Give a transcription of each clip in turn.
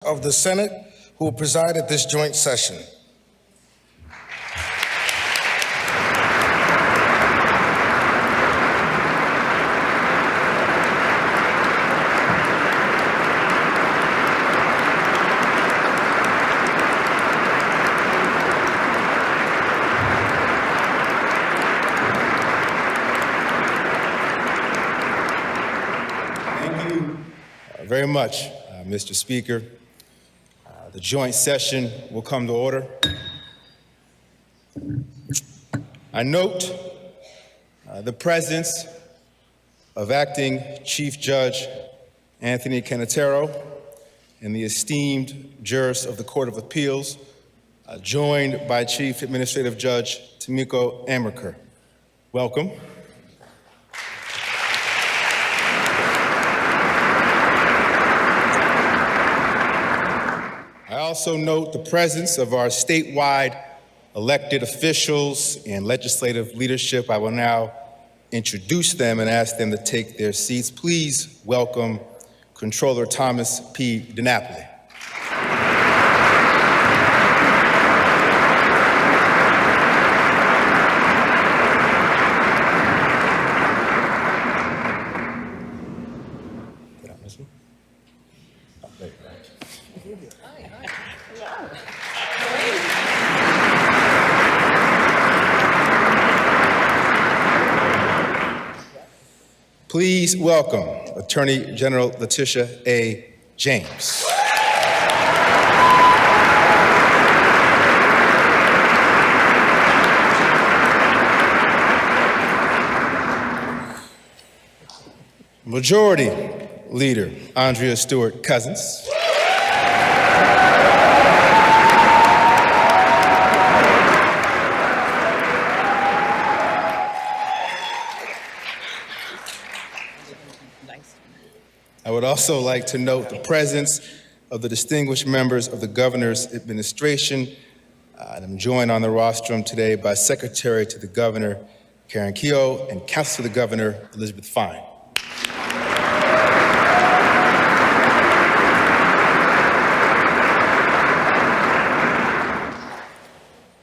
of the Senate who will preside at this joint session. Thank you very much, Mr. Speaker. The joint session will come to order. I note the presence of Acting Chief Judge Anthony Canatero and the esteemed jurors of the Court of Appeals, joined by Chief Administrative Judge Tomiko Amerker. Welcome. I also note the presence of our statewide elected officials and legislative leadership. I will now introduce them and ask them to take their seats. Please welcome Controller Thomas P. DiNapoli. Did I miss one? Oh, there you go. Please welcome Attorney General Letitia A. James. Majority Leader Andrea Stewart Cousins. I would also like to note the presence of the distinguished members of the Governor's administration. I'm joined on the rostrum today by Secretary to the Governor, Karen Keogh, and Counsel to the Governor, Elizabeth Fine.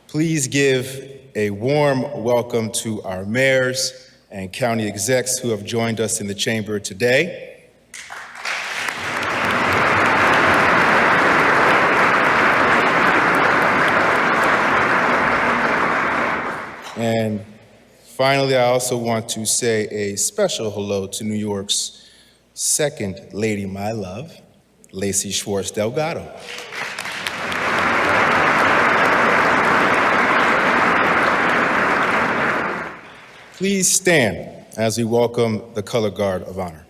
Please give a warm welcome to our mayors and county execs who have joined us in the chamber today. And finally, I also want to say a special hello to New York's second lady, my love, Lacey Schwartz Delgado. Please stand as we welcome the Color Guard of Honor.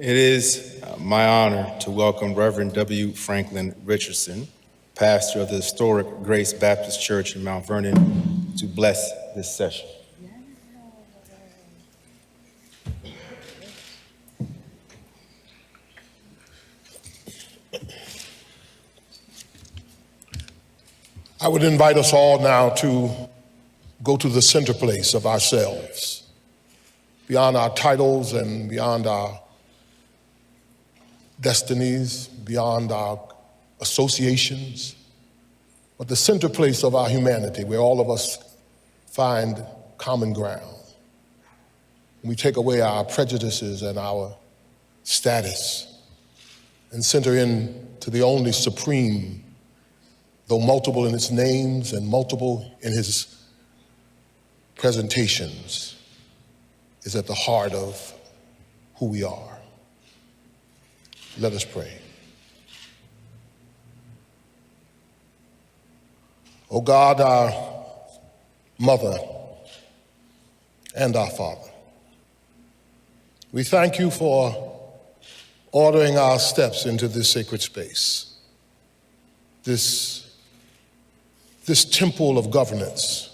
It is my honor to welcome Reverend W. Franklin Richardson, pastor of the historic Grace Baptist Church in Mount Vernon, to bless this session. I would invite us all now to go to the center place of ourselves, beyond our titles and beyond our destinies, beyond our associations, but the center place of our humanity where all of us find common ground. We take away our prejudices and our status and center in to the only supreme, though multiple in its names and multiple in his presentations, is at the heart of who we are. Let us pray. O God, our mother and our father, we thank you for ordering our steps into this sacred space, this temple of governance.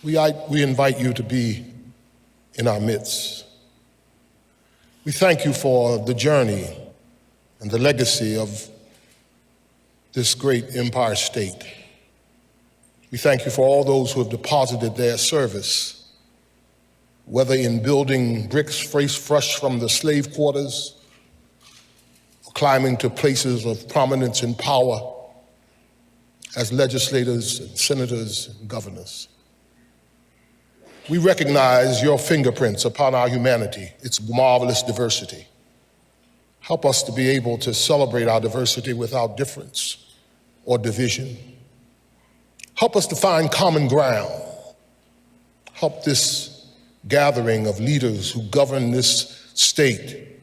We invite you to be in our midst. We thank you for the journey and the legacy of this great empire state. We thank you for all those who have deposited their service, whether in building bricks fresh from the slave quarters, or climbing to places of prominence and power as legislators and senators and governors. We recognize your fingerprints upon our humanity, its marvelous diversity. Help us to be able to celebrate our diversity without difference or division. Help us to find common ground. Help this gathering of leaders who govern this state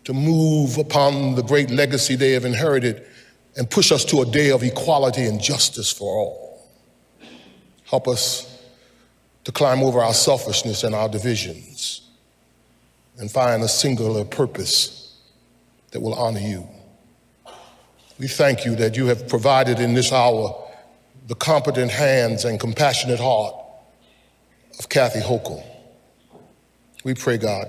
to move upon the great legacy they have inherited and push us to a day of equality and justice for all. Help us to climb over our selfishness and our divisions and find a singular purpose that will honor you. We thank you that you have provided in this hour the competent hands and compassionate heart of Kathy Hochul. We pray, God,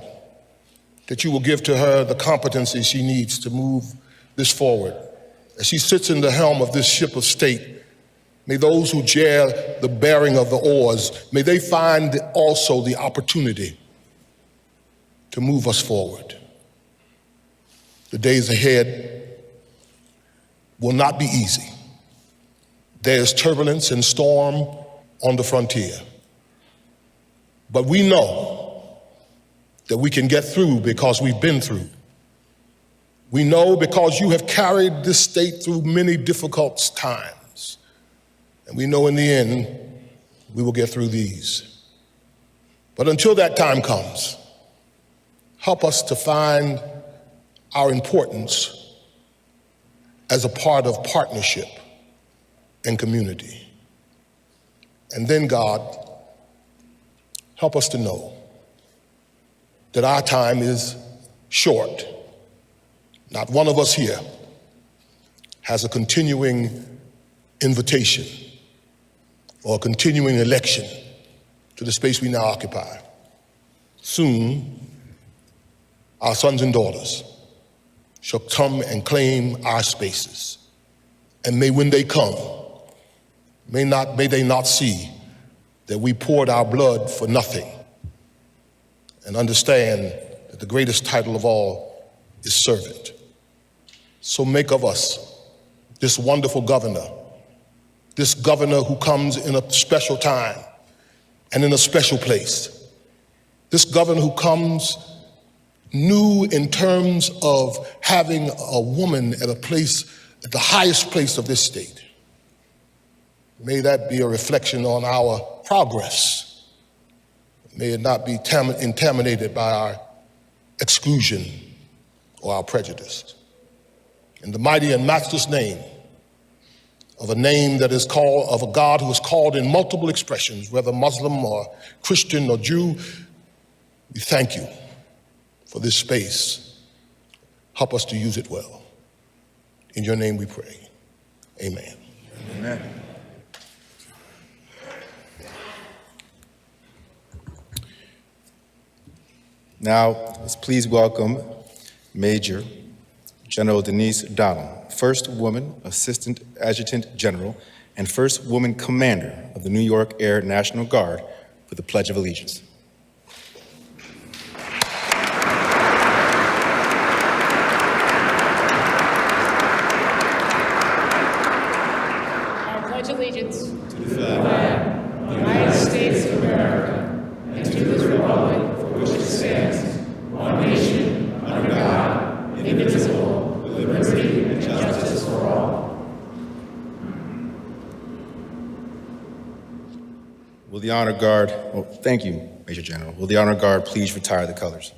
that you will give to her the competency she needs to move this forward. As she sits in the helm of this ship of state, may those who share the bearing of the oars, may they find also the opportunity to move us forward. The days ahead will not be easy. There's turbulence and storm on the frontier. But we know that we can get through because we've been through. We know because you have carried this state through many difficult times. And we know in the end, we will get through these. But until that time comes, help us to find our importance as a part of partnership and community. And then, God, help us to know that our time is short. Not one of us here has a continuing invitation or a continuing election to the space we now occupy. Soon, our sons and daughters shall come and claim our spaces. And may when they come, may they not see that we poured our blood for nothing, and understand that the greatest title of all is servant. So make of us this wonderful governor, this governor who comes in a special time and in a special place. This governor who comes new in terms of having a woman at a place, at the highest place of this state. May that be a reflection on our progress. May it not be contaminated by our exclusion or our prejudice. In the mighty and matchless name of a name that is called, of a God who is called in multiple expressions, whether Muslim or Christian or Jew, we thank you for this space. Help us to use it well. In your name we pray. Amen. Amen. Now, let's please welcome Major General Denise Donald, first woman Assistant Adjutant General and first woman Commander of the New York Air National Guard, for the Pledge of Allegiance. I pledge allegiance to the flag of the United States of America and to this republic the honor guard, thank you, Major General. Will the honor guard please retire the colors?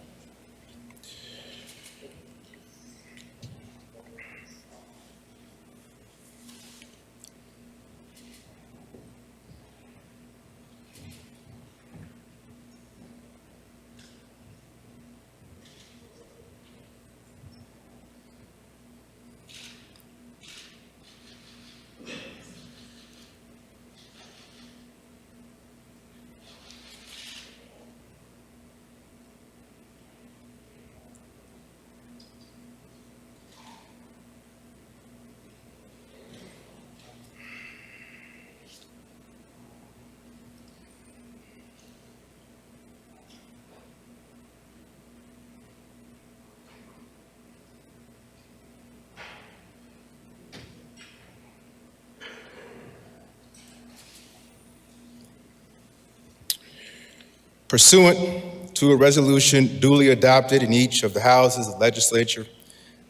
Pursuant to a resolution duly adopted in each of the houses of the legislature,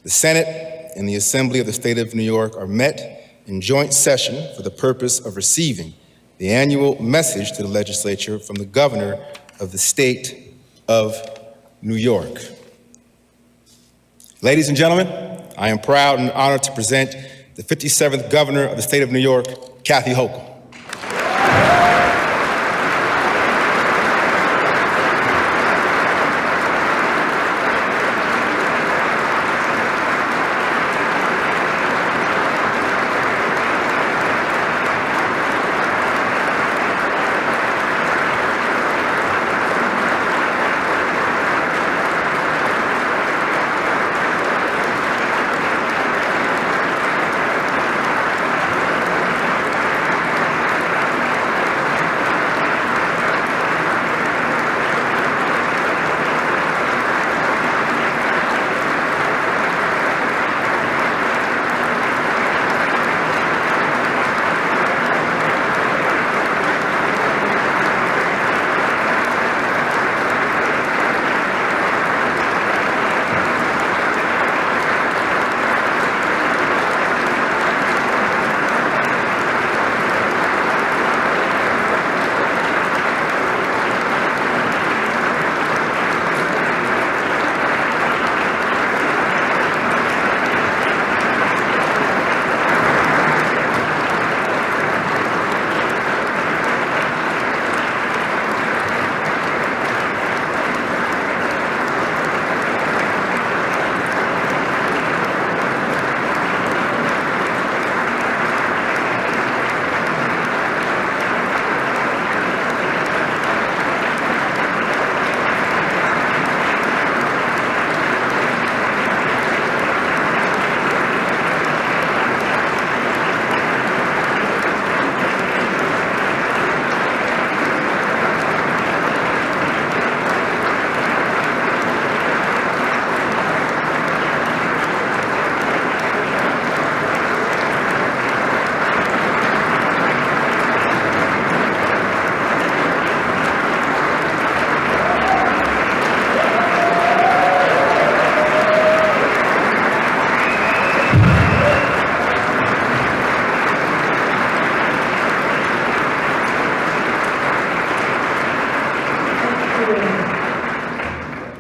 the Senate and the Assembly of the State of New York are met in joint session for the purpose of receiving the annual message to the legislature from the Governor of the State of New York. Ladies and gentlemen, I am proud and honored to present the 57th Governor of the State of New York, Kathy Hochul.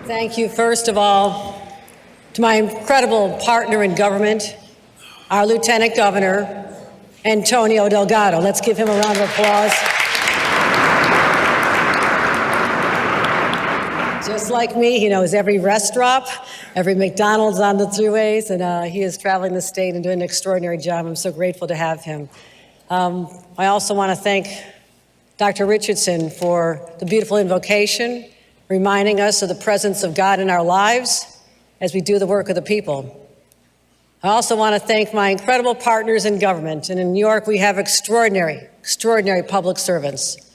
Thank you, first of all, to my incredible partner in government, our Lieutenant Governor, Antonio Delgado. Let's give him a round of applause. Just like me, he knows every rest stop, every McDonald's on the throughways, and he is traveling the state and doing an extraordinary job. I'm so grateful to have him. I also want to thank Dr. Richardson for the beautiful invocation, reminding us of the presence of God in our lives as we do the work of the people. I also want to thank my incredible partners in government. And in New York, we have extraordinary public servants.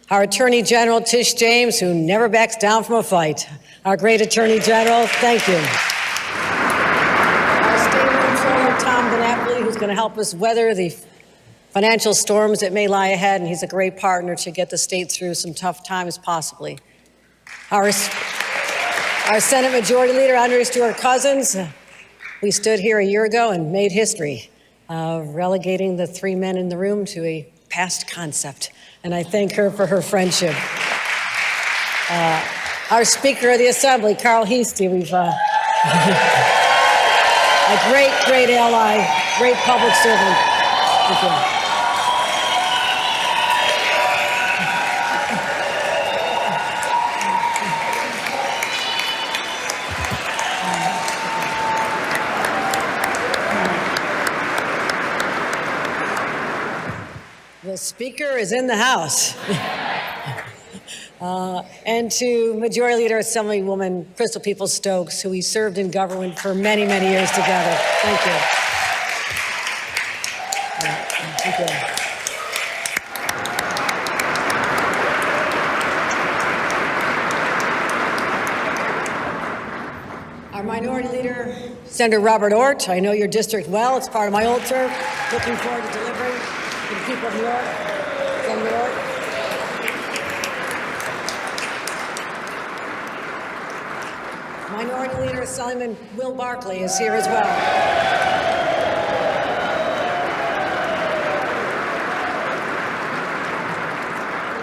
Our Attorney General, Tish James, who never backs down from a fight. Our great Attorney General, thank you. Our State Comptroller, Tom DiNapoli, who's going to help us weather the financial storms that may lie ahead, and he's a great partner to get the state through some tough times, possibly. Our Senate Majority Leader, Andre Stewart Cousins. We stood here a year ago and made history, relegating the three men in the room to a past concept. and I thank her for her friendship. Our Speaker of the Assembly, Carl Heastie, we've a great ally, great public servant. Thank you. The Speaker is in the House. And to Majority Leader Assemblywoman Crystal Peoples-Stokes, who we served in government for many years together. Thank you. Thank you. Our Minority Leader, Senator Robert Ort, I know your district well. It's part of my old turf. Looking forward to delivering to the people of New York. Senator Ort. Minority Leader Assemblyman Will Barkley is here as well.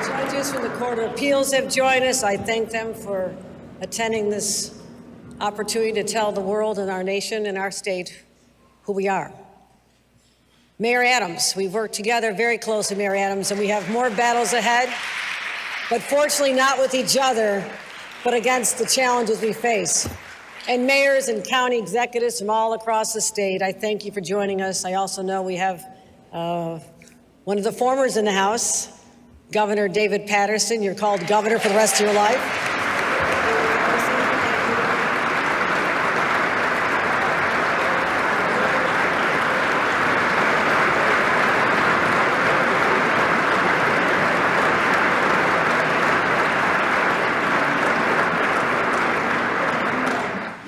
Judges from the Court of Appeals have joined us. I thank them for attending this opportunity to tell the world and our nation and our state who we are. Mayor Adams, we've worked together very closely, Mayor Adams, and we have more battles ahead, but fortunately not with each other, but against the challenges we face. And mayors and county executives from all across the state, I thank you for joining us. I also know we have one of the formers in the House, Governor David Patterson. You're called governor for the rest of your life.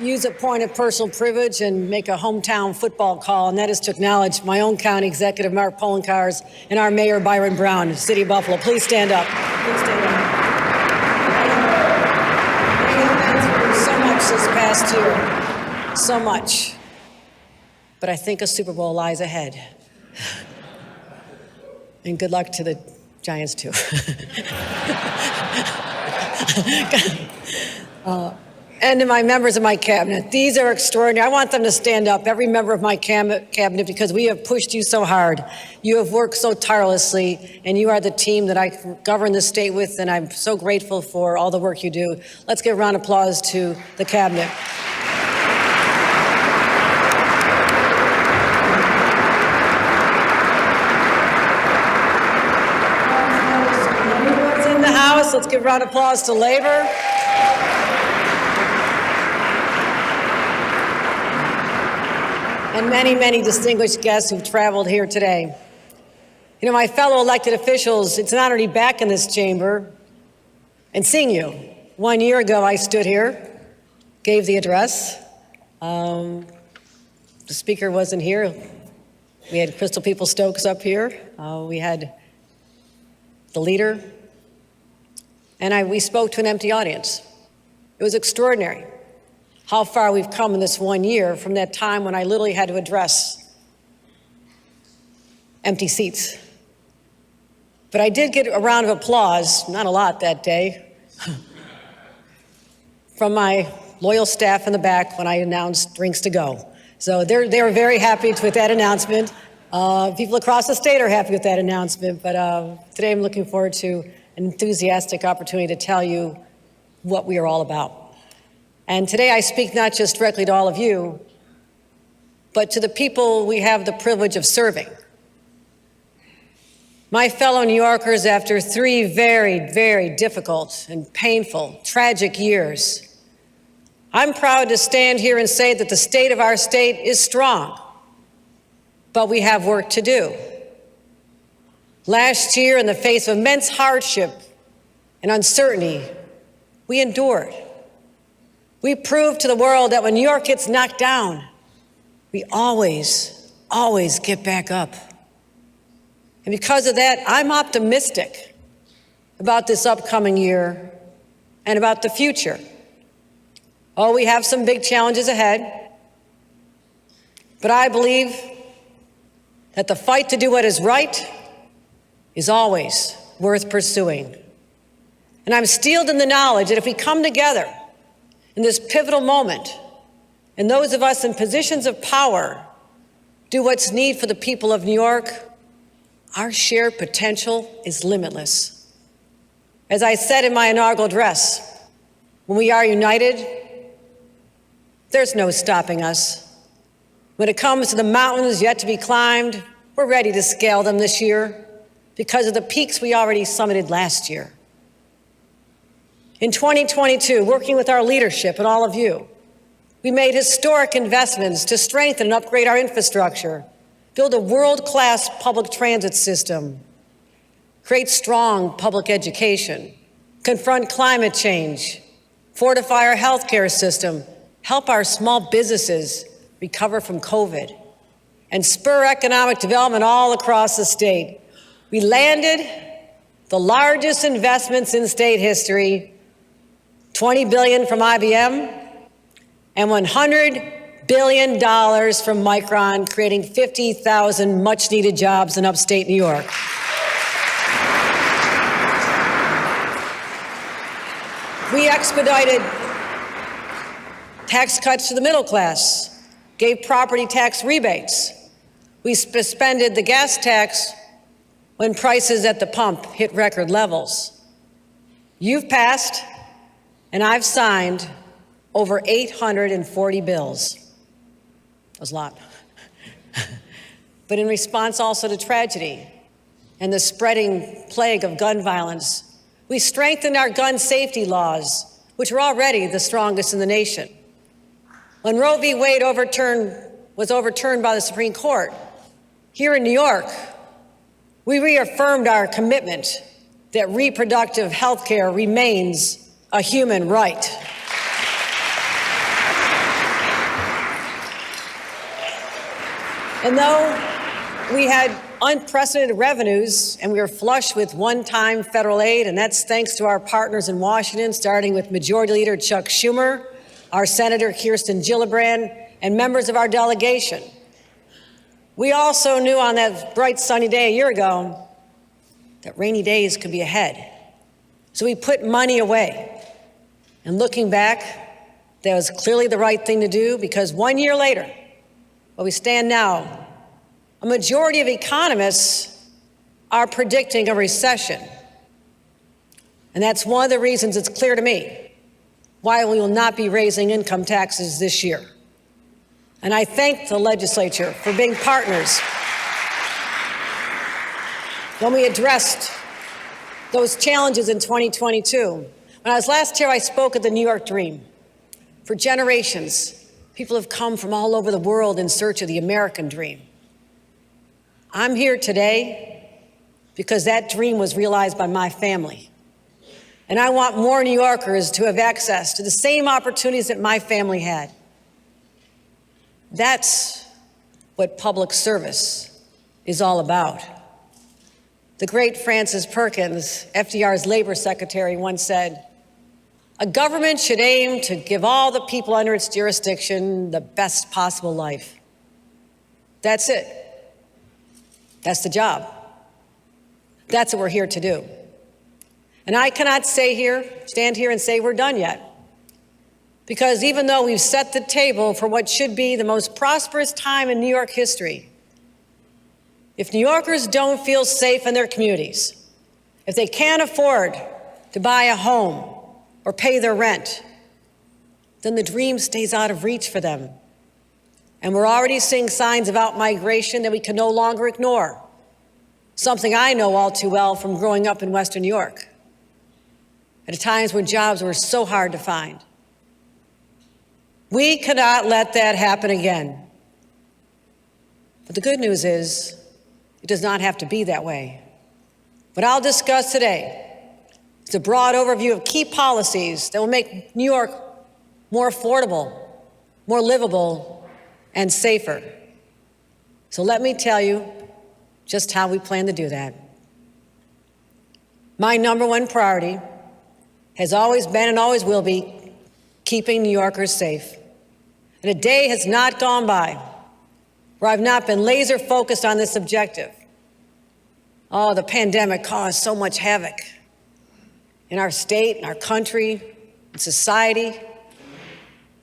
Use a point of personal privilege and make a hometown football call, and that is to acknowledge my own county executive, Mark Poloncarz, and our mayor, Byron Brown, City of Buffalo. Please stand up. Please stand up. We have been through so much this past year, so much. But I think a Super Bowl lies ahead. And good luck to the Giants, too. And to my members of my cabinet, these are extraordinary. I want them to stand up, every member of my cabinet, because we have pushed you so hard. You have worked so tirelessly, and you are the team that I govern this state with, and I'm so grateful for all the work you do. Let's give a round of applause to the cabinet. Everyone's in the House. Let's give a round of applause to Labor. And many distinguished guests who've traveled here today. You know, my fellow elected officials, it's an honor to be back in this chamber and seeing you. 1 year ago, I stood here, gave the address. The speaker wasn't here. We had Crystal Peoples-Stokes up here. We had the leader. And we spoke to an empty audience. It was extraordinary how far we've come in this 1 year from that time when I literally had to address empty seats. But I did get a round of applause, not a lot that day, from my loyal staff in the back when I announced drinks to go. So they were very happy with that announcement. People across the state are happy with that announcement, but today I'm looking forward to an enthusiastic opportunity to tell you what we are all about. And today I speak not just directly to all of you, but to the people we have the privilege of serving. My fellow New Yorkers, after 3 very difficult and painful, tragic years, I'm proud to stand here and say that the state of our state is strong, but we have work to do. Last year, in the face of immense hardship and uncertainty, we endured. We proved to the world that when New York gets knocked down, we always get back up. And because of that, I'm optimistic about this upcoming year and about the future. Oh, we have some big challenges ahead, but I believe that the fight to do what is right is always worth pursuing. And I'm steeled in the knowledge that if we come together in this pivotal moment, and those of us in positions of power do what's needed for the people of New York, our shared potential is limitless. As I said in my inaugural address, when we are united, there's no stopping us. When it comes to the mountains yet to be climbed, we're ready to scale them this year because of the peaks we already summited last year. In 2022, working with our leadership and all of you, we made historic investments to strengthen and upgrade our infrastructure, build a world-class public transit system, create strong public education, confront climate change, fortify our healthcare system, help our small businesses recover from COVID, and spur economic development all across the state. We landed the largest investments in state history, $20 billion from IBM, and $100 billion from Micron, creating 50,000 much-needed jobs in upstate New York. We expedited tax cuts to the middle class, gave property tax rebates. We suspended the gas tax when prices at the pump hit record levels. You've passed, and I've signed over 840 bills. That was a lot. But in response also to tragedy and the spreading plague of gun violence, we strengthened our gun safety laws, which were already the strongest in the nation. When Roe v. Wade was overturned by the Supreme Court, here in New York, we reaffirmed our commitment that reproductive health care remains a human right. And though we had unprecedented revenues and we were flush with one-time federal aid, and that's thanks to our partners in Washington, starting with Majority Leader Chuck Schumer, our Senator Kirsten Gillibrand, and members of our delegation. We also knew on that bright sunny day a year ago that rainy days could be ahead. So we put money away. And looking back, that was clearly the right thing to do, because 1 year later, where we stand now, a majority of economists are predicting a recession. And that's one of the reasons it's clear to me why we will not be raising income taxes this year. And I thank the legislature for being partners when we addressed those challenges in 2022. When I was last here, I spoke of the New York dream. For generations, people have come from all over the world in search of the American dream. I'm here today because that dream was realized by my family. And I want more New Yorkers to have access to the same opportunities that my family had. That's what public service is all about. The great Francis Perkins, FDR's labor secretary, once said, "A government should aim to give all the people under its jurisdiction the best possible life." That's it. That's the job. That's what we're here to do. And I cannot stand here and say we're done yet. Because even though we've set the table for what should be the most prosperous time in New York history, if New Yorkers don't feel safe in their communities, if they can't afford to buy a home or pay their rent, then the dream stays out of reach for them. And we're already seeing signs of outmigration that we can no longer ignore, something I know all too well from growing up in Western New York, at times when jobs were so hard to find. We cannot let that happen again. But the good news is, it does not have to be that way. What I'll discuss today is a broad overview of key policies that will make New York more affordable, more livable, and safer. So let me tell you just how we plan to do that. My number one priority has always been and always will be keeping New Yorkers safe. And a day has not gone by where I've not been laser focused on this objective. Oh, the pandemic caused so much havoc in our state, in our country, in society,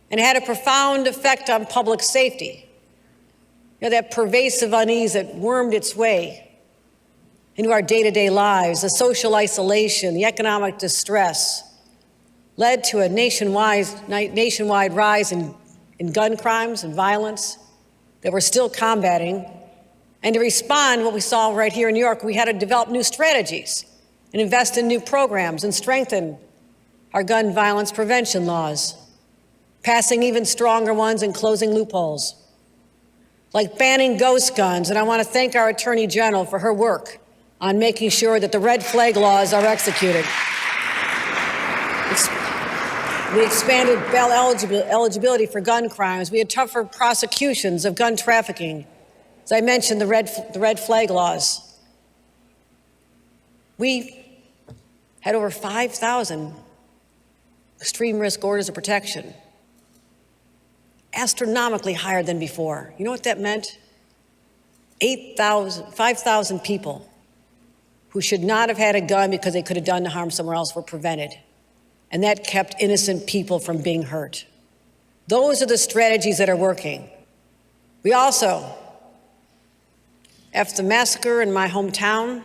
and it had a profound effect on public safety. You know, that pervasive unease that wormed its way into our day-to-day lives, the social isolation, the economic distress, led to a nationwide rise in gun crimes and violence that we're still combating. And to respond to what we saw right here in New York, we had to develop new strategies and invest in new programs and strengthen our gun violence prevention laws, passing even stronger ones and closing loopholes, like banning ghost guns. And I want to thank our Attorney General for her work on making sure that the red flag laws are executed. We expanded bail eligibility for gun crimes. We had tougher prosecutions of gun trafficking. As I mentioned, the red flag laws. We had over 5,000 extreme risk orders of protection, astronomically higher than before. You know what that meant? 5,000 people who should not have had a gun because they could have done harm somewhere else were prevented. And that kept innocent people from being hurt. Those are the strategies that are working. We also, after the massacre in my hometown,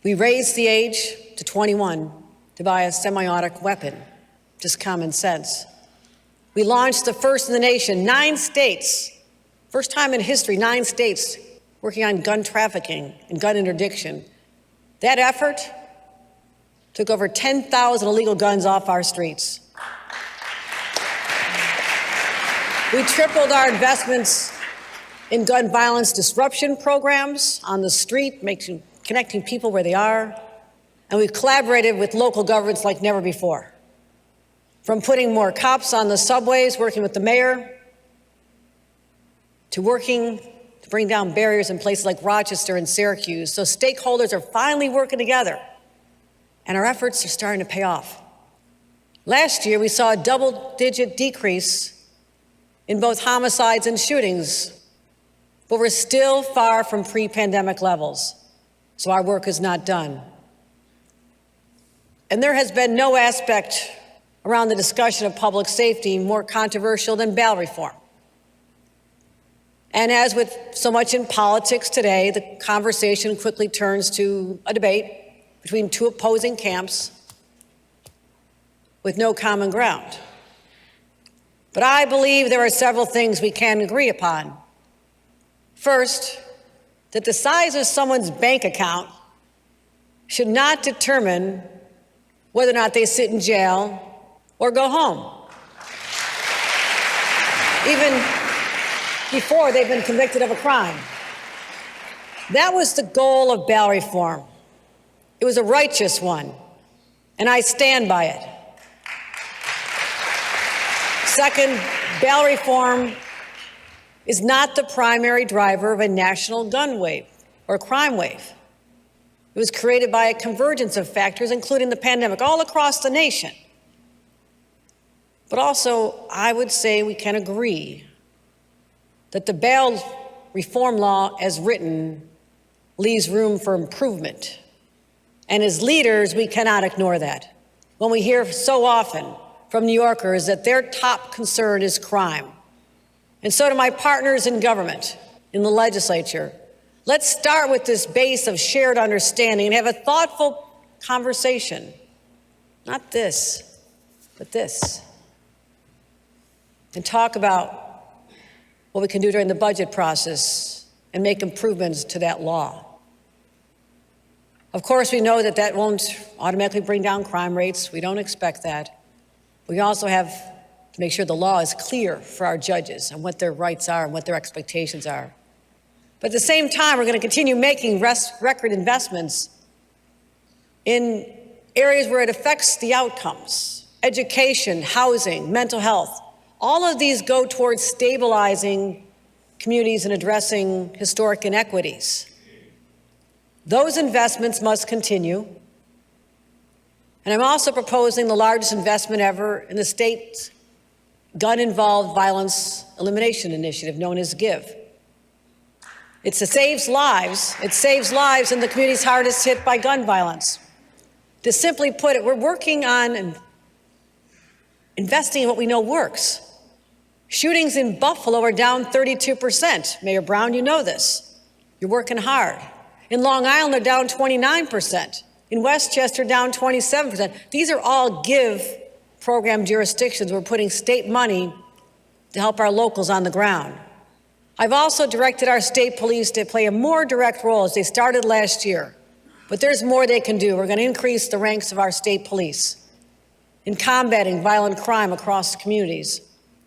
we raised the age to 21 to buy a semi-automatic weapon, just common sense. We launched the first in the nation, 9 states, first time in history, 9 states working on gun trafficking and gun interdiction. That effort took over 10,000 illegal guns off our streets. We tripled our investments in gun violence disruption programs on the street, connecting people where they are. And we've collaborated with local governments like never before. From putting more cops on the subways, working with the mayor, to working to bring down barriers in places like Rochester and Syracuse. So stakeholders are finally working together, and our efforts are starting to pay off. Last year, we saw a double-digit decrease in both homicides and shootings, but we're still far from pre-pandemic levels, so our work is not done. And there has been no aspect around the discussion of public safety more controversial than bail reform. And as with so much in politics today, the conversation quickly turns to a debate between 2 opposing camps with no common ground. But I believe there are several things we can agree upon. First, that the size of someone's bank account should not determine whether or not they sit in jail or go home, even before they've been convicted of a crime. That was the goal of bail reform. It was a righteous one, and I stand by it. Second, bail reform is not the primary driver of a national gun wave or crime wave. It was created by a convergence of factors, including the pandemic, all across the nation. But also, I would say we can agree that the bail reform law as written leaves room for improvement. And as leaders, we cannot ignore that. When we hear so often from New Yorkers that their top concern is crime, and so do my partners in government, in the legislature, let's start with this base of shared understanding and have a thoughtful conversation. Not this, but this. And talk about what we can do during the budget process and make improvements to that law. Of course, we know that that won't automatically bring down crime rates. We don't expect that. We also have to make sure the law is clear for our judges and what their rights are and what their expectations are. But at the same time, we're going to continue making record investments in areas where it affects the outcomes: education, housing, mental health. All of these go towards stabilizing communities and addressing historic inequities. Those investments must continue. And I'm also proposing the largest investment ever in the state's gun-involved violence elimination initiative, known as GIVE. It saves lives. It saves lives in the communities hardest hit by gun violence. To simply put it, we're working on investing in what we know works. Shootings in Buffalo are down 32%. Mayor Brown, you know this. You're working hard. In Long Island, they're down 29%. In Westchester, down 27%. These are all GIVE program jurisdictions. We're putting state money to help our locals on the ground. I've also directed our state police to play a more direct role as they started last year. But there's more they can do. We're going to increase the ranks of our state police in combating violent crime across communities.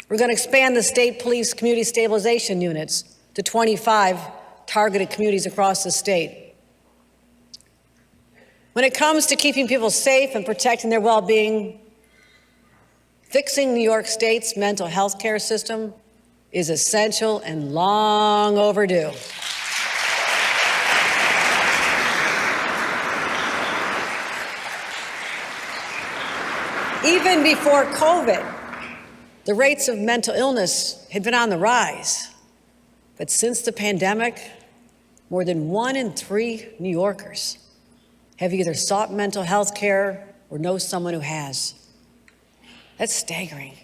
We're going to expand the state police community stabilization units to 25 targeted communities across the state. When it comes to keeping people safe and protecting their well-being, fixing New York State's mental health care system is essential and long overdue. Even before COVID, the rates of mental illness had been on the rise. But since the pandemic, more than 1 in 3 New Yorkers have either sought mental health care or know someone who has. That's staggering.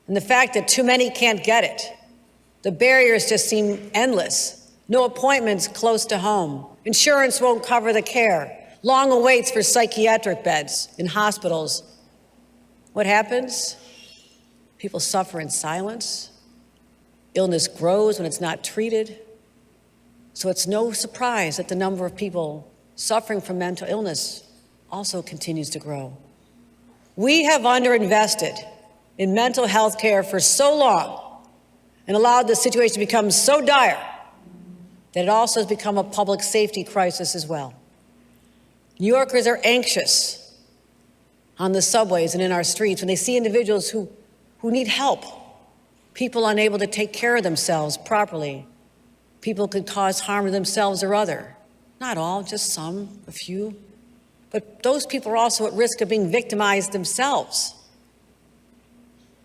And the fact that too many can't get it. The barriers just seem endless. No appointments close to home. Insurance won't cover the care. Long waits for psychiatric beds in hospitals. What happens? People suffer in silence. Illness grows when it's not treated. So it's no surprise that the number of people suffering from mental illness also continues to grow. We have underinvested in mental health care for so long and allowed the situation to become so dire that it also has become a public safety crisis as well. New Yorkers are anxious on the subways and in our streets when they see individuals who need help, people unable to take care of themselves properly. People could cause harm to themselves or other. Not all, just some, a few. But those people are also at risk of being victimized themselves.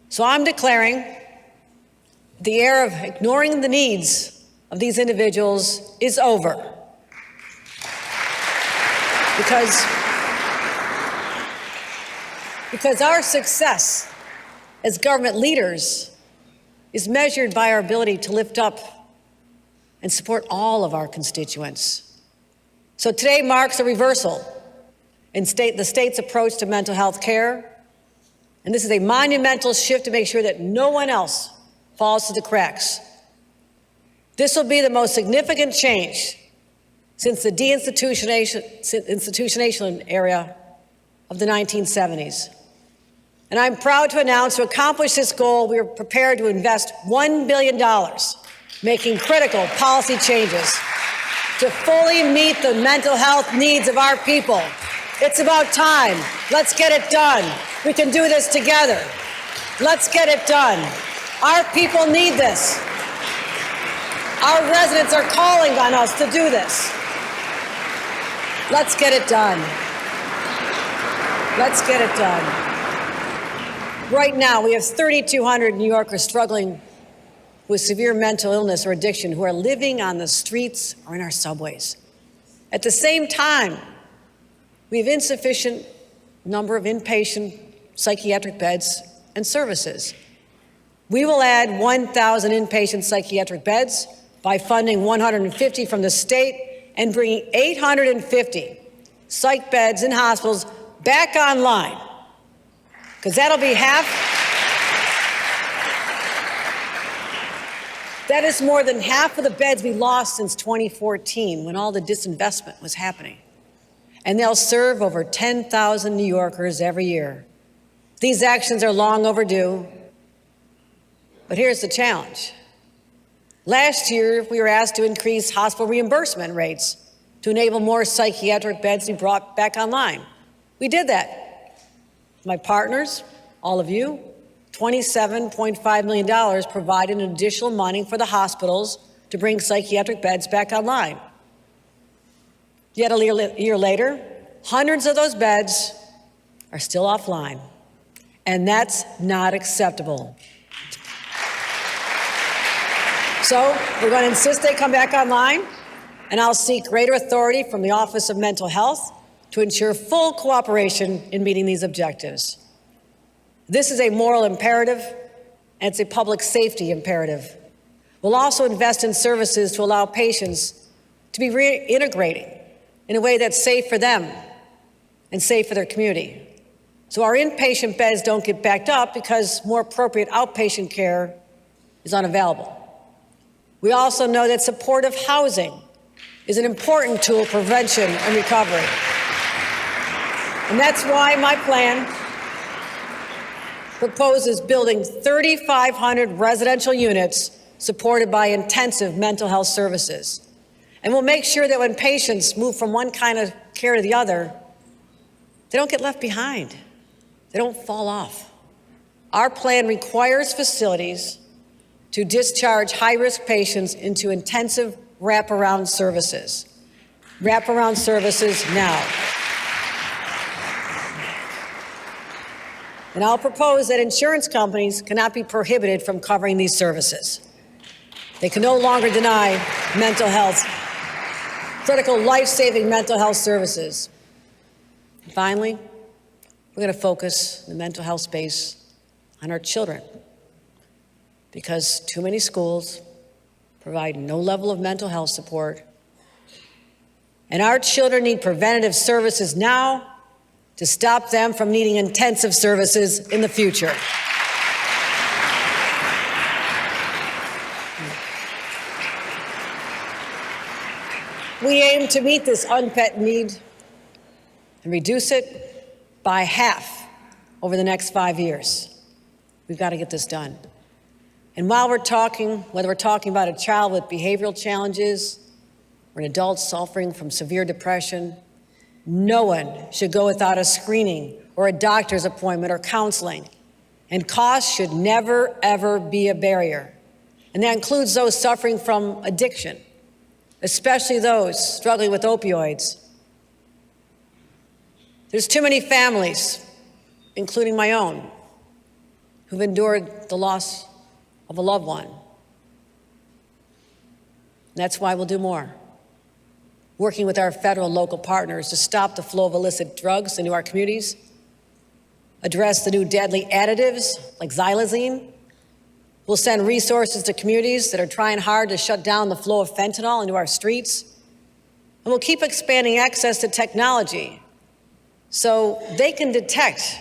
So I'm declaring the era of ignoring the needs of these individuals is over. Because our success as government leaders is measured by our ability to lift up and support all of our constituents. So today marks a reversal in the state's approach to mental health care. And this is a monumental shift to make sure that no one else falls through the cracks. This will be the most significant change since the deinstitutionalization era of the 1970s. And I'm proud to announce to accomplish this goal, we are prepared to invest $1 billion, making critical policy changes to fully meet the mental health needs of our people. It's about time. Let's get it done. We can do this together. Let's get it done. Our people need this. Our residents are calling on us to do this. Let's get it done. Let's get it done. Right now, we have 3,200 New Yorkers struggling with severe mental illness or addiction who are living on the streets or in our subways. At the same time, we have insufficient number of inpatient psychiatric beds and services. We will add 1,000 inpatient psychiatric beds by funding 150 from the state and bringing 850 psych beds in hospitals back online, because that'll be half. That is more than half of the beds we lost since 2014 when all the disinvestment was happening. And they'll serve over 10,000 New Yorkers every year. These actions are long overdue, but here's the challenge. Last year, we were asked to increase hospital reimbursement rates to enable more psychiatric beds to be brought back online. We did that. My partners, all of you, $27.5 million provided additional money for the hospitals to bring psychiatric beds back online. Yet a year later, hundreds of those beds are still offline, and that's not acceptable. So we're going to insist they come back online, and I'll seek greater authority from the Office of Mental Health to ensure full cooperation in meeting these objectives. This is a moral imperative, and it's a public safety imperative. We'll also invest in services to allow patients to be reintegrating in a way that's safe for them and safe for their community. So our inpatient beds don't get backed up because more appropriate outpatient care is unavailable. We also know that supportive housing is an important tool for prevention and recovery. And that's why my plan proposes building 3,500 residential units supported by intensive mental health services. And we'll make sure that when patients move from one kind of care to the other, they don't get left behind. They don't fall off. Our plan requires facilities to discharge high-risk patients into intensive wraparound services. Wraparound services now. And I'll propose that insurance companies cannot be prohibited from covering these services. They can no longer deny mental health, critical life-saving mental health services. And finally, we're going to focus in the mental health space on our children, because too many schools provide no level of mental health support, and our children need preventative services now to stop them from needing intensive services in the future. We aim to meet this unmet need and reduce it by half over the next 5 years. We've got to get this done. And while we're talking, whether we're talking about a child with behavioral challenges or an adult suffering from severe depression, no one should go without a screening or a doctor's appointment or counseling. And cost should never, ever be a barrier. And that includes those suffering from addiction, especially those struggling with opioids. There's too many families, including my own, who've endured the loss of a loved one. And that's why we'll do more. Working with our federal and local partners to stop the flow of illicit drugs into our communities, address the new deadly additives like xylazine. We'll send resources to communities that are trying hard to shut down the flow of fentanyl into our streets. And we'll keep expanding access to technology so they can detect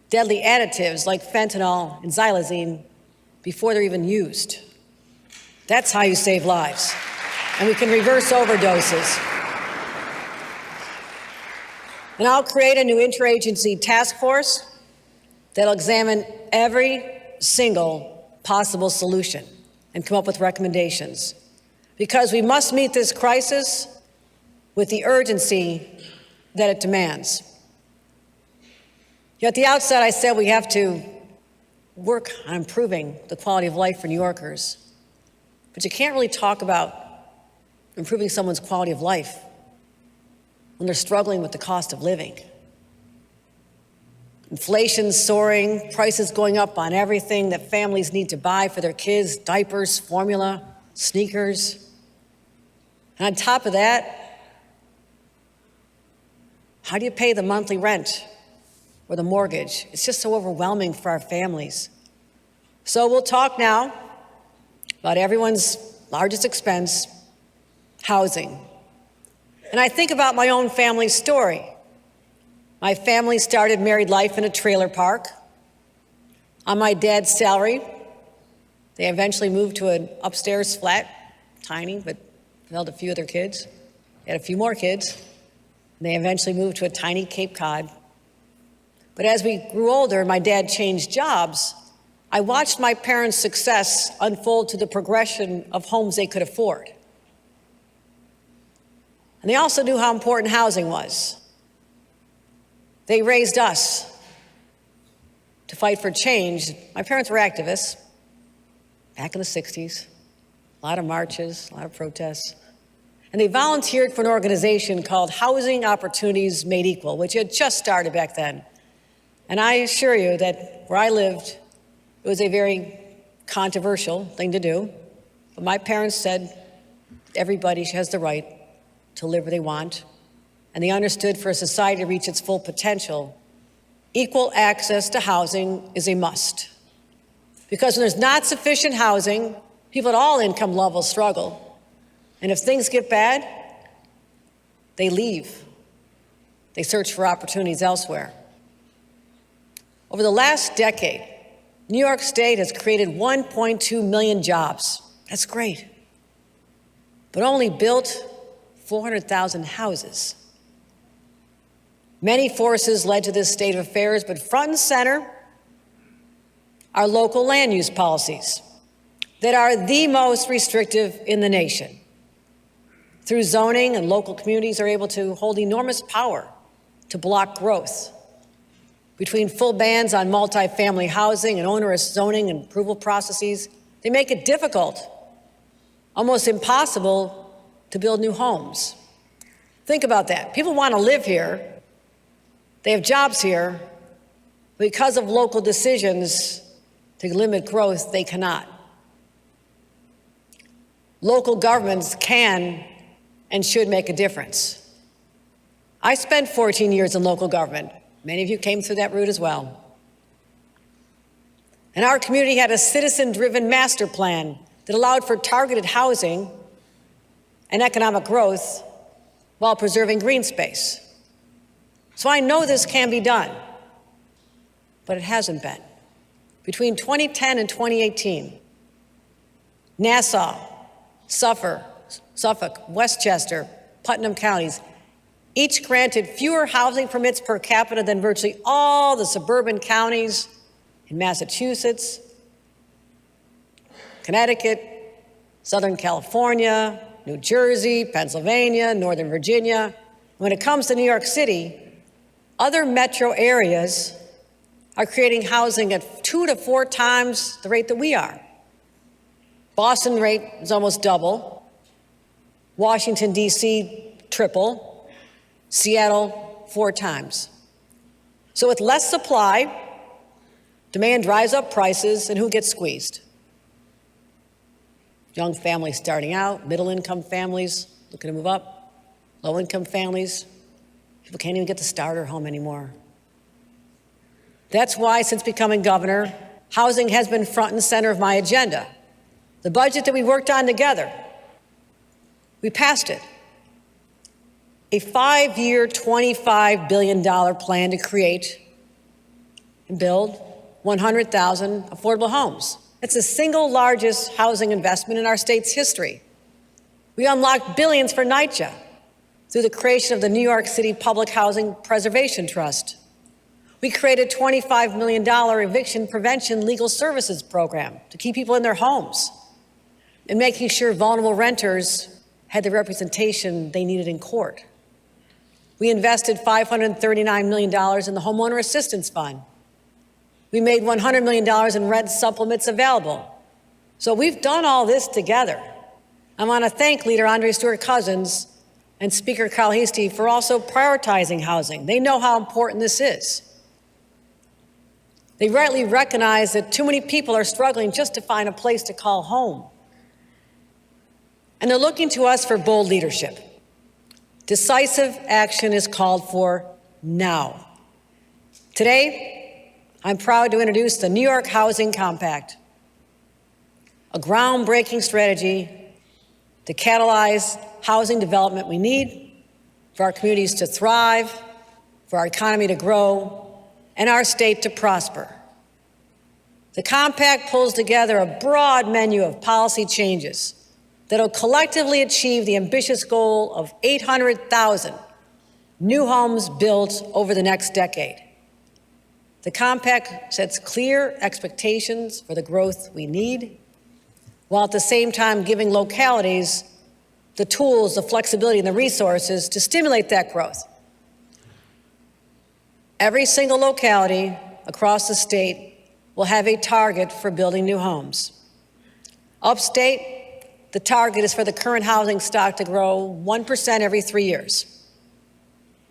deadly additives like fentanyl and xylazine before they're even used. That's how you save lives. And we can reverse overdoses. And I'll create a new interagency task force that'll examine every single possible solution and come up with recommendations. Because we must meet this crisis with the urgency that it demands. At the outset, I said we have to work on improving the quality of life for New Yorkers. But you can't really talk about improving someone's quality of life when they're struggling with the cost of living. Inflation's soaring, prices going up on everything that families need to buy for their kids, diapers, formula, sneakers. And on top of that, how do you pay the monthly rent or the mortgage? It's just so overwhelming for our families. So we'll talk now about everyone's largest expense, housing. And I think about my own family story. My family started married life in a trailer park. On my dad's salary, they eventually moved to an upstairs flat, tiny, but held a few of their kids. They had a few more kids. And they eventually moved to a tiny Cape Cod. But as we grew older, my dad changed jobs. I watched my parents' success unfold to the progression of homes they could afford. And they also knew how important housing was. They raised us to fight for change. My parents were activists back in the 60s, a lot of marches, a lot of protests. And they volunteered for an organization called Housing Opportunities Made Equal, which had just started back then. And I assure you that where I lived, it was a very controversial thing to do. But my parents said everybody has the right to live where they want, and they understood for a society to reach its full potential, equal access to housing is a must. Because when there's not sufficient housing, people at all income levels struggle. And if things get bad, they leave. They search for opportunities elsewhere. Over the last decade, New York State has created 1.2 million jobs. That's great. But only built 400,000 houses. Many forces led to this state of affairs, but front and center are local land use policies that are the most restrictive in the nation. Through zoning, and local communities are able to hold enormous power to block growth. Between full bans on multifamily housing and onerous zoning and approval processes, they make it difficult, almost impossible, to build new homes. Think about that. People want to live here. They have jobs here. Because of local decisions to limit growth, they cannot. Local governments can and should make a difference. I spent 14 years in local government. Many of you came through that route as well. And our community had a citizen-driven master plan that allowed for targeted housing and economic growth while preserving green space. So I know this can be done, but it hasn't been. Between 2010 and 2018, Nassau, Suffolk, Westchester, Putnam counties each granted fewer housing permits per capita than virtually all the suburban counties in Massachusetts, Connecticut, Southern California, New Jersey, Pennsylvania, Northern Virginia. When it comes to New York City, other metro areas are creating housing at 2 to 4 times the rate that we are. Boston rate is almost double. Washington, D.C., triple. Seattle, 4 times. So with less supply, demand drives up prices, and who gets squeezed? Young families starting out, middle-income families looking to move up, low-income families. People can't even get the starter home anymore. That's why, since becoming governor, housing has been front and center of my agenda. The budget that we worked on together, we passed it. A 5-year, $25 billion plan to create and build 100,000 affordable homes. It's the single largest housing investment in our state's history. We unlocked billions for NYCHA through the creation of the New York City Public Housing Preservation Trust. We created a $25 million eviction prevention legal services program to keep people in their homes and making sure vulnerable renters had the representation they needed in court. We invested $539 million in the Homeowner Assistance Fund. We made $100 million in rent supplements available. So we've done all this together. I want to thank Leader Andre Stewart-Cousins and Speaker Kyle Heastie for also prioritizing housing. They know how important this is. They rightly recognize that too many people are struggling just to find a place to call home. And they're looking to us for bold leadership. Decisive action is called for now. Today, I'm proud to introduce the New York Housing Compact, a groundbreaking strategy to catalyze housing development we need for our communities to thrive, for our economy to grow, and our state to prosper. The compact pulls together a broad menu of policy changes that will collectively achieve the ambitious goal of 800,000 new homes built over the next decade. The compact sets clear expectations for the growth we need, while at the same time giving localities the tools, the flexibility, and the resources to stimulate that growth. Every single locality across the state will have a target for building new homes. Upstate, the target is for the current housing stock to grow 1% every 3 years.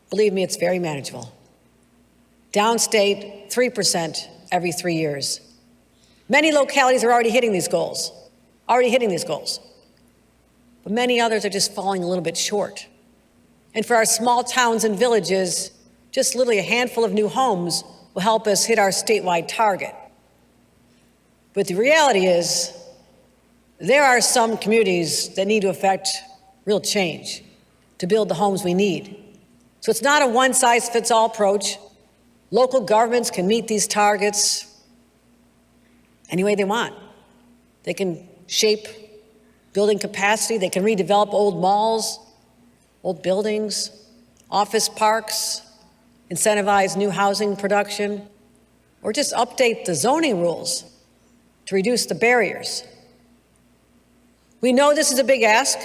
Believe me, it's very manageable. Downstate, 3% every 3 years. Many localities are already hitting these goals. already hitting these goals. But many others are just falling a little bit short. And for our small towns and villages, just literally a handful of new homes will help us hit our statewide target. But the reality is, there are some communities that need to affect real change to build the homes we need. So it's not a one-size-fits-all approach. Local governments can meet these targets any way they want. They can shape building capacity, they can redevelop old malls, old buildings, office parks, incentivize new housing production, or just update the zoning rules to reduce the barriers. We know this is a big ask,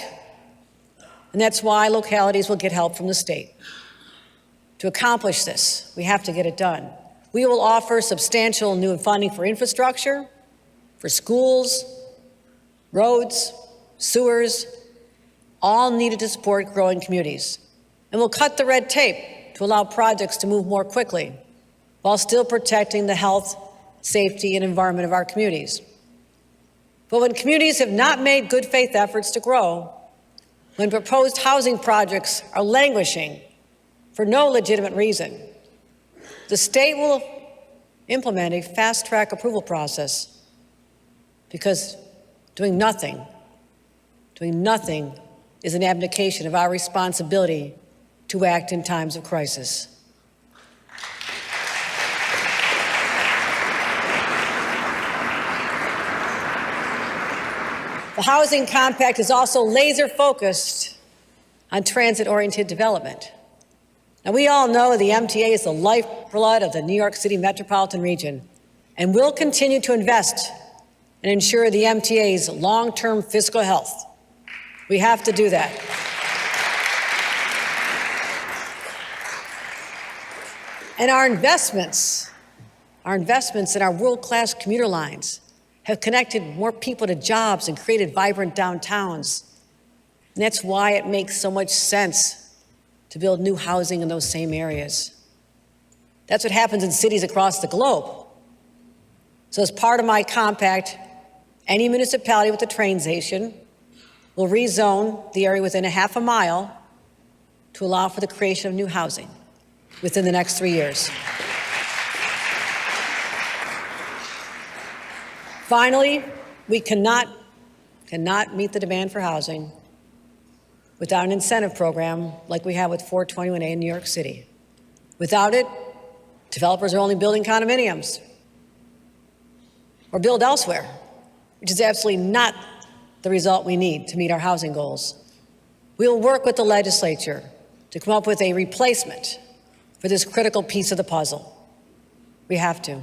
and that's why localities will get help from the state. To accomplish this, we have to get it done. We will offer substantial new funding for infrastructure, for schools, roads, sewers, all needed to support growing communities. And we'll cut the red tape to allow projects to move more quickly while still protecting the health, safety, and environment of our communities. But when communities have not made good faith efforts to grow, when proposed housing projects are languishing for no legitimate reason, the state will implement a fast-track approval process, because doing nothing is an abdication of our responsibility to act in times of crisis. The Housing Compact is also laser-focused on transit-oriented development. Now, we all know the MTA is the lifeblood of the New York City metropolitan region, and we'll continue to invest and ensure the MTA's long-term fiscal health. We have to do that. And our investments in our world-class commuter lines have connected more people to jobs and created vibrant downtowns. And that's why it makes so much sense to build new housing in those same areas. That's what happens in cities across the globe. So as part of my compact, any municipality with a train station will rezone the area within a half a mile to allow for the creation of new housing within the next 3 years. Finally, we cannot meet the demand for housing without an incentive program like we have with 421A in New York City. Without it, developers are only building condominiums or build elsewhere, which is absolutely not the result we need to meet our housing goals. We will work with the legislature to come up with a replacement for this critical piece of the puzzle. We have to.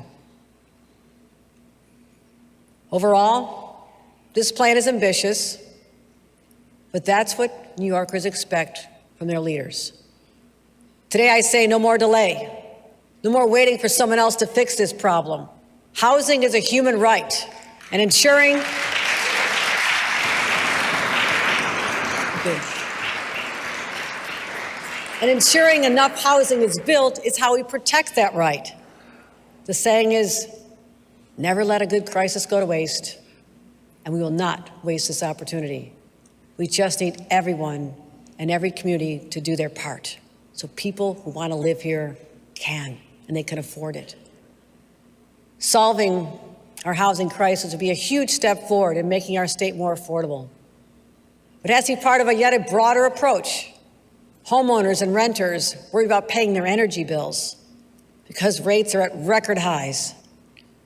Overall, this plan is ambitious, but that's what New Yorkers expect from their leaders. Today I say no more delay, no more waiting for someone else to fix this problem. Housing is a human right, and ensuring enough housing is built is how we protect that right. The saying is, never let a good crisis go to waste, and we will not waste this opportunity. We just need everyone and every community to do their part, so people who want to live here can, and they can afford it. Solving our housing crisis would be a huge step forward in making our state more affordable. But it has to be part of a yet broader approach. Homeowners and renters worry about paying their energy bills because rates are at record highs,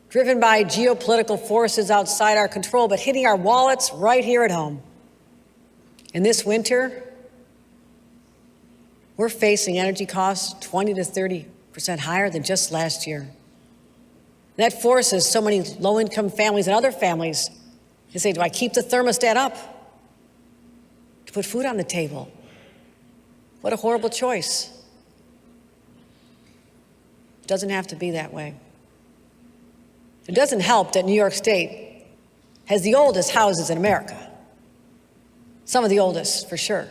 driven by geopolitical forces outside our control, but hitting our wallets right here at home. And this winter, we're facing energy costs 20 to 30% higher than just last year. And that forces so many low-income families and other families to say, do I keep the thermostat up to put food on the table? What a horrible choice. It doesn't have to be that way. It doesn't help that New York State has the oldest houses in America. Some of the oldest, for sure.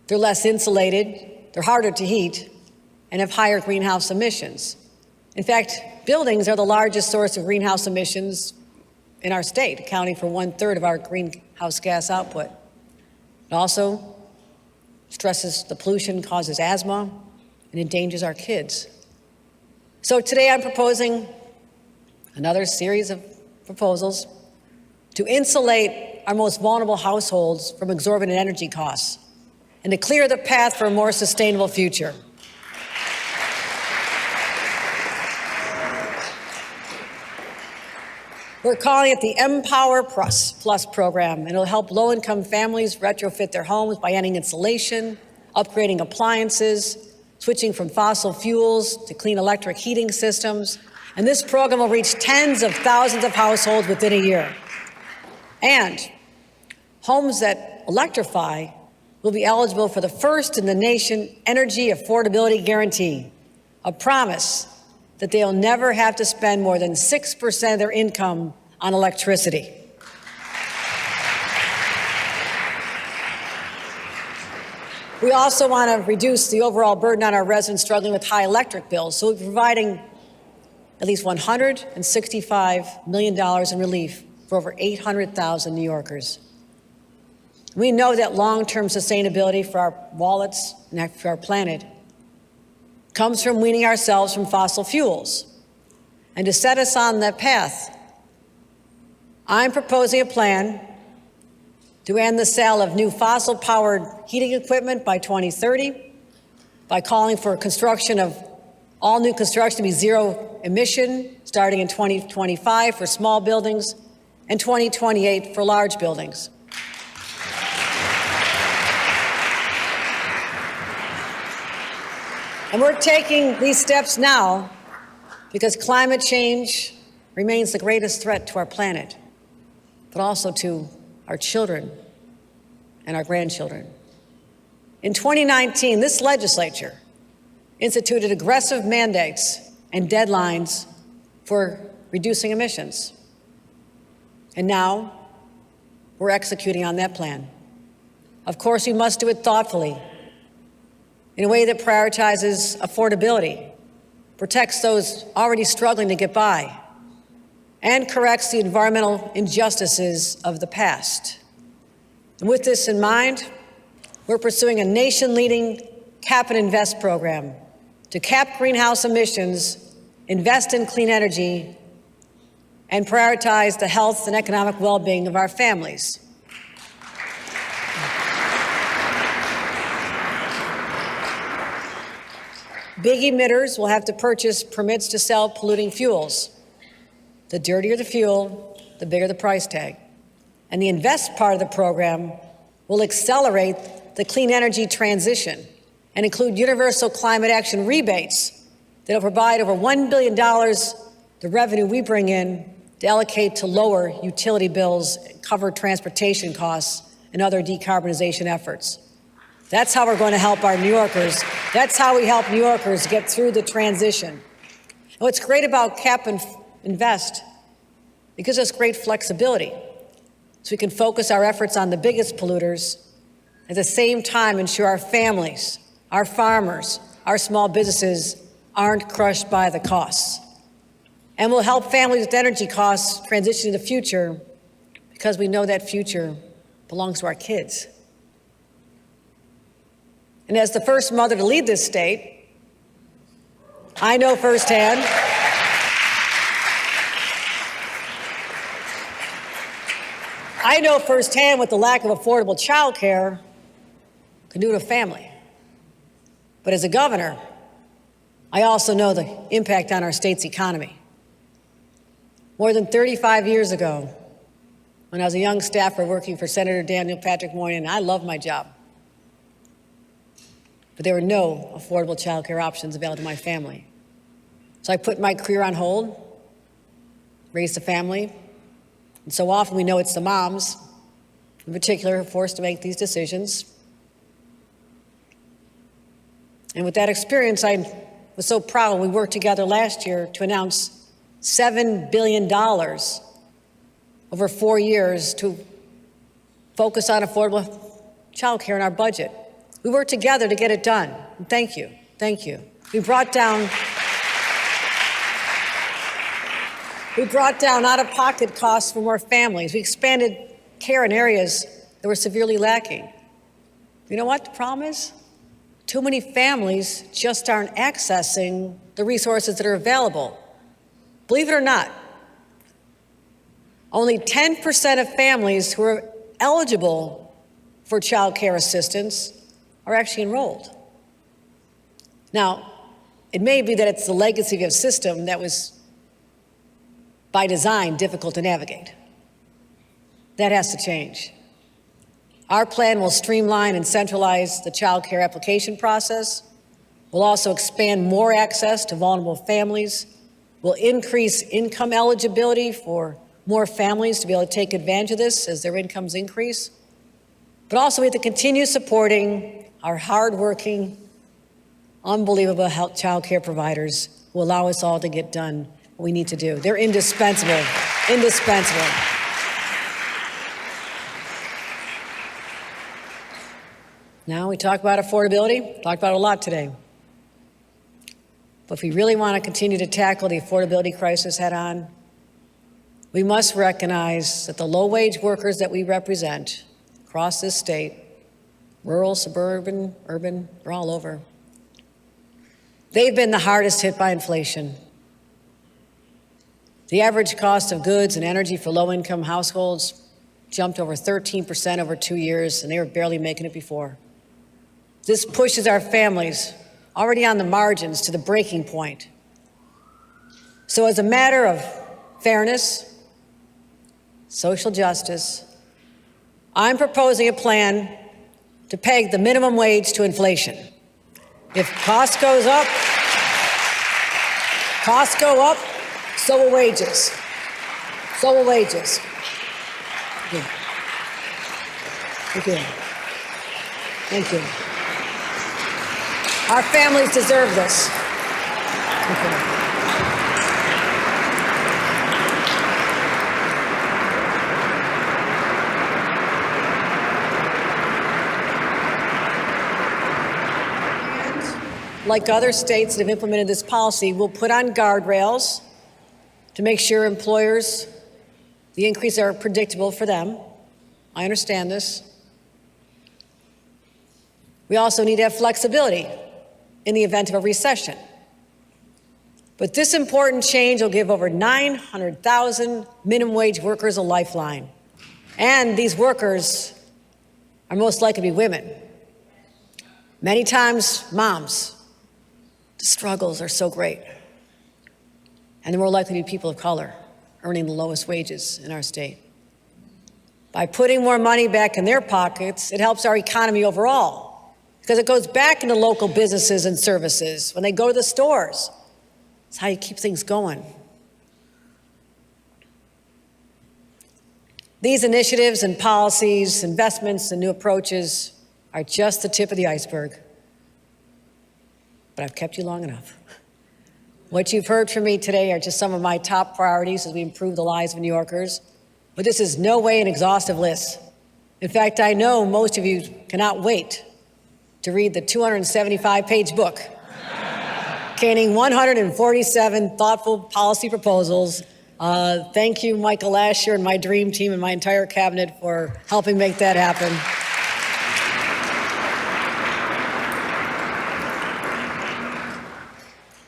They're less insulated, they're harder to heat, and have higher greenhouse emissions. In fact, buildings are the largest source of greenhouse emissions in our state, accounting for 1/3 of our greenhouse gas output. It also stresses the pollution, causes asthma, and endangers our kids. So today I'm proposing another series of proposals to insulate our most vulnerable households from exorbitant energy costs and to clear the path for a more sustainable future. We're calling it the Empower Plus program, and it'll help low-income families retrofit their homes by adding insulation, upgrading appliances, switching from fossil fuels to clean electric heating systems. And this program will reach tens of thousands of households within a year. And homes that electrify will be eligible for the first in the nation energy affordability guarantee, a promise that they'll never have to spend more than 6% of their income on electricity. We also want to reduce the overall burden on our residents struggling with high electric bills, so we're providing at least $165 million in relief for over 800,000 New Yorkers. We know that long-term sustainability for our wallets and for our planet comes from weaning ourselves from fossil fuels. And to set us on that path, I'm proposing a plan to end the sale of new fossil-powered heating equipment by 2030, by calling for construction of all new construction to be zero emission starting in 2025 for small buildings and 2028 for large buildings. And we're taking these steps now because climate change remains the greatest threat to our planet, but also to our children and our grandchildren. In 2019, this legislature instituted aggressive mandates and deadlines for reducing emissions. And now we're executing on that plan. Of course, we must do it thoughtfully, in a way that prioritizes affordability, protects those already struggling to get by, and corrects the environmental injustices of the past. And with this in mind, we're pursuing a nation-leading cap and invest program to cap greenhouse emissions, invest in clean energy, and prioritize the health and economic well-being of our families. Big emitters will have to purchase permits to sell polluting fuels. The dirtier the fuel, the bigger the price tag. And the invest part of the program will accelerate the clean energy transition and include universal climate action rebates that will provide over $1 billion, the revenue we bring in, to allocate to lower utility bills, cover transportation costs, and other decarbonization efforts. That's how we're going to help our New Yorkers. That's how we help New Yorkers get through the transition. And what's great about Cap and Invest, it gives us great flexibility, so we can focus our efforts on the biggest polluters, at the same time ensure our families, our farmers, our small businesses aren't crushed by the costs. And we'll help families with energy costs transition to the future, because we know that future belongs to our kids. And as the first mother to lead this state, I know firsthand what the lack of affordable child care can do to a family. But as a governor, I also know the impact on our state's economy. More than 35 years ago, when I was a young staffer working for Senator Daniel Patrick Moynihan, I loved my job. But there were no affordable child care options available to my family. So I put my career on hold, raised a family, and so often we know it's the moms, in particular, who are forced to make these decisions. And with that experience, I was so proud when we worked together last year to announce $7 billion over 4 years to focus on affordable child care in our budget. We worked together to get it done. And thank you. Thank you. We brought down We brought down out-of-pocket costs for more families. We expanded care in areas that were severely lacking. You know what the problem is? Too many families just aren't accessing the resources that are available. Believe it or not, only 10% of families who are eligible for child care assistance are actually enrolled. Now, it may be that it's the legacy of a system that was, by design, difficult to navigate. That has to change. Our plan will streamline and centralize the child care application process. We'll also expand more access to vulnerable families. We'll increase income eligibility for more families to be able to take advantage of this as their incomes increase. But also, we have to continue supporting our hardworking, unbelievable child care providers who allow us all to get done what we need to do. They're indispensable, indispensable. Now we talk about affordability, talked about it a lot today. But if we really want to continue to tackle the affordability crisis head on, we must recognize that the low-wage workers that we represent across this state, rural, suburban, urban, they're all over, they've been the hardest hit by inflation. The average cost of goods and energy for low-income households jumped over 13% over 2 years, and they were barely making it before. This pushes our families already on the margins to the breaking point. So as a matter of fairness, social justice, I'm proposing a plan to peg the minimum wage to inflation. If cost goes up, so will wages. So will wages. Thank you. Thank you. Our families deserve this. Thank you. Like other states that have implemented this policy, we'll put on guardrails to make sure employers, the increases are predictable for them. I understand this. We also need to have flexibility in the event of a recession. But this important change will give over 900,000 minimum wage workers a lifeline. And these workers are most likely to be women. Many times, moms. The struggles are so great. And they're more likely to be people of color, earning the lowest wages in our state. By putting more money back in their pockets, it helps our economy overall, because it goes back into local businesses and services when they go to the stores. It's how you keep things going. These initiatives and policies, investments and new approaches are just the tip of the iceberg. But I've kept you long enough. What you've heard from me today are just some of my top priorities as we improve the lives of New Yorkers. But this is no way an exhaustive list. In fact, I know most of you cannot wait to read the 275-page book containing 147 thoughtful policy proposals. Thank you, Michael Asher, and my dream team and my entire cabinet for helping make that happen.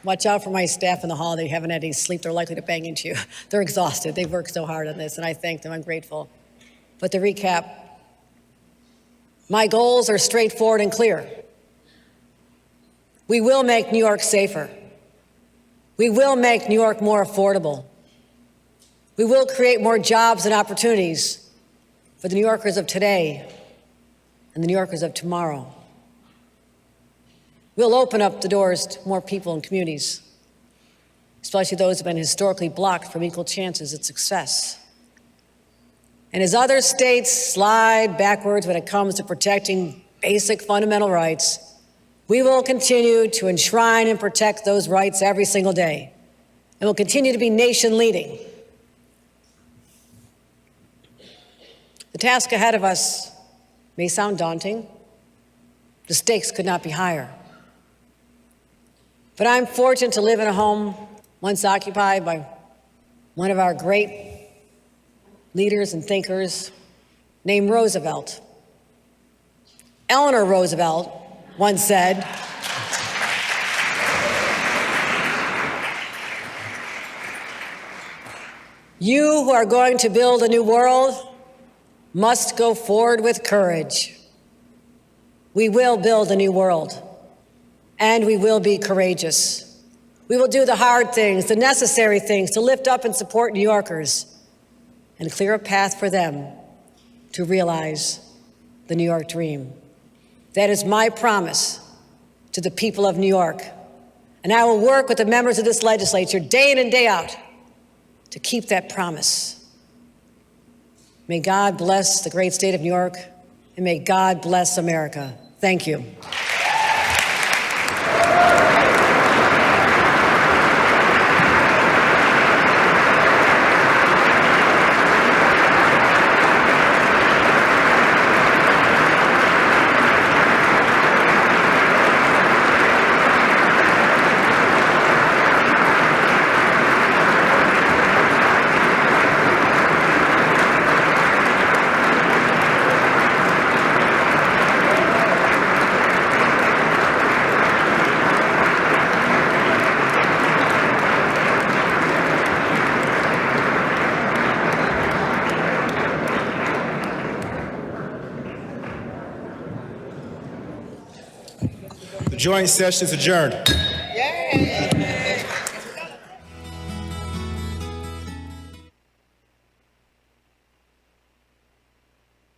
Watch out for my staff in the hall. They haven't had any sleep. They're likely to bang into you. They're exhausted. They've worked so hard on this, and I thank them. I'm grateful. But to recap, my goals are straightforward and clear. We will make New York safer. We will make New York more affordable. We will create more jobs and opportunities for the New Yorkers of today and the New Yorkers of tomorrow. We'll open up the doors to more people and communities, especially those who have been historically blocked from equal chances at success. And as other states slide backwards when it comes to protecting basic fundamental rights, we will continue to enshrine and protect those rights every single day, and will continue to be nation leading. The task ahead of us may sound daunting. The stakes could not be higher. But I'm fortunate to live in a home once occupied by one of our great leaders and thinkers named Roosevelt. Eleanor Roosevelt once said, "You who are going to build a new world must go forward with courage." We will build a new world, and we will be courageous. We will do the hard things, the necessary things to lift up and support New Yorkers and clear a path for them to realize the New York dream. That is my promise to the people of New York, and I will work with the members of this legislature day in and day out to keep that promise. May God bless the great state of New York, and may God bless America. Thank you. The joint session is adjourned. Yay!